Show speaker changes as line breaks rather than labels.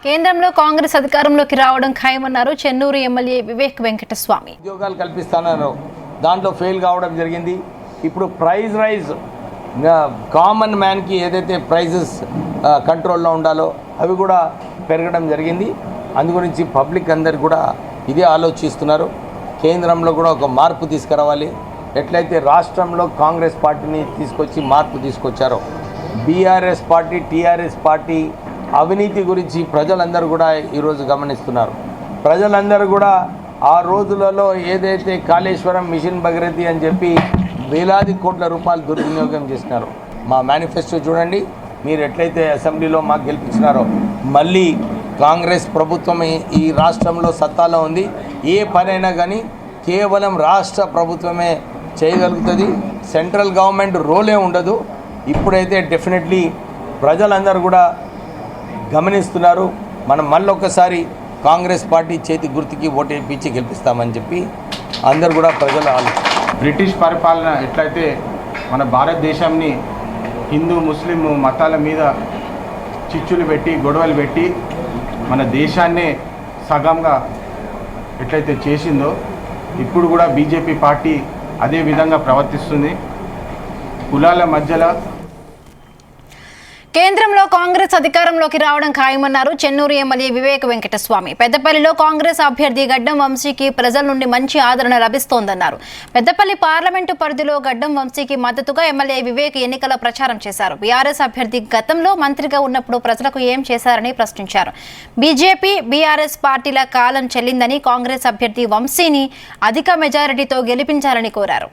కేంద్రంలో కాంగ్రెస్ అధికారంలోకి రావడం ఖాయమన్నారు చెన్నూరు ఎమ్మెల్యే వివేక్ వెంకటస్వామి.
ఉద్యోగాలు కల్పిస్తానన్నారు, దాంట్లో ఫెయిల్ కావడం జరిగింది. ఇప్పుడు ప్రైస్ రైజ్ కామన్ మ్యాన్కి ఏదైతే ప్రైజెస్ కంట్రోల్లో ఉండాలో అవి కూడా పెరగడం జరిగింది. అందు గురించి పబ్లిక్ అందరు కూడా ఇదే ఆలోచిస్తున్నారు. కేంద్రంలో కూడా ఒక మార్పు తీసుకురావాలి. ఎట్లయితే రాష్ట్రంలో కాంగ్రెస్ పార్టీని తీసుకొచ్చి మార్పు తీసుకొచ్చారో, బీఆర్ఎస్ పార్టీ టీఆర్ఎస్ పార్టీ అవినీతి గురించి ప్రజలందరూ కూడా ఈరోజు గమనిస్తున్నారు. ప్రజలందరూ కూడా ఆ రోజులలో ఏదైతే కాళేశ్వరం మిషన్ భగీరథి అని చెప్పి వేలాది కోట్ల రూపాయలు దుర్వినియోగం చేసినారు. మా మేనిఫెస్టో చూడండి, మీరు ఎట్లయితే అసెంబ్లీలో మాకు గెలిపించినారో మళ్ళీ కాంగ్రెస్ ప్రభుత్వం ఈ రాష్ట్రంలో సత్తాలో ఉంది. ఏ పనైనా కానీ కేవలం రాష్ట్ర ప్రభుత్వమే చేయగలుగుతుంది, సెంట్రల్ గవర్నమెంట్ రోలే ఉండదు. ఇప్పుడైతే డెఫినెట్లీ ప్రజలందరూ కూడా గమనిస్తున్నారు. మనం మళ్ళొకసారి కాంగ్రెస్ పార్టీ చేతి గుర్తుకి ఓటేపించి గెలిపిస్తామని చెప్పి అందరు కూడా ప్రజలు
బ్రిటిష్ పరిపాలన ఎట్లయితే మన భారతదేశాన్ని హిందూ ముస్లిం మతాల మీద చిచ్చులు పెట్టి గొడవలు పెట్టి మన దేశాన్నే సగంగా ఎట్లయితే చేసిందో, ఇప్పుడు కూడా బీజేపీ పార్టీ అదే విధంగా ప్రవర్తిస్తుంది. కులాల మధ్యలో
కేంద్రంలో కాంగ్రెస్ అధికారంలోకి రావడం ఖాయమన్నారు చెన్నూరు ఎమ్మెల్యే వివేక్ వెంకటస్వామి. పెద్దపల్లిలో కాంగ్రెస్ అభ్యర్థి గడ్డం వంశీకి ప్రజల నుండి మంచి ఆదరణ లభిస్తోందన్నారు. పెద్దపల్లి పార్లమెంటు పరిధిలో గడ్డం వంశీకి మద్దతుగా ఎమ్మెల్యే వివేక్ ఎన్నికల ప్రచారం చేశారు. బీఆర్ఎస్ అభ్యర్థి గతంలో మంత్రిగా ఉన్నప్పుడు ప్రజలకు ఏం చేశారని ప్రశ్నించారు. బీజేపీ బీఆర్ఎస్ పార్టీల కాలం చెల్లిందని కాంగ్రెస్ అభ్యర్థి వంశీని అధిక మెజారిటీతో గెలిపించాలని కోరారు.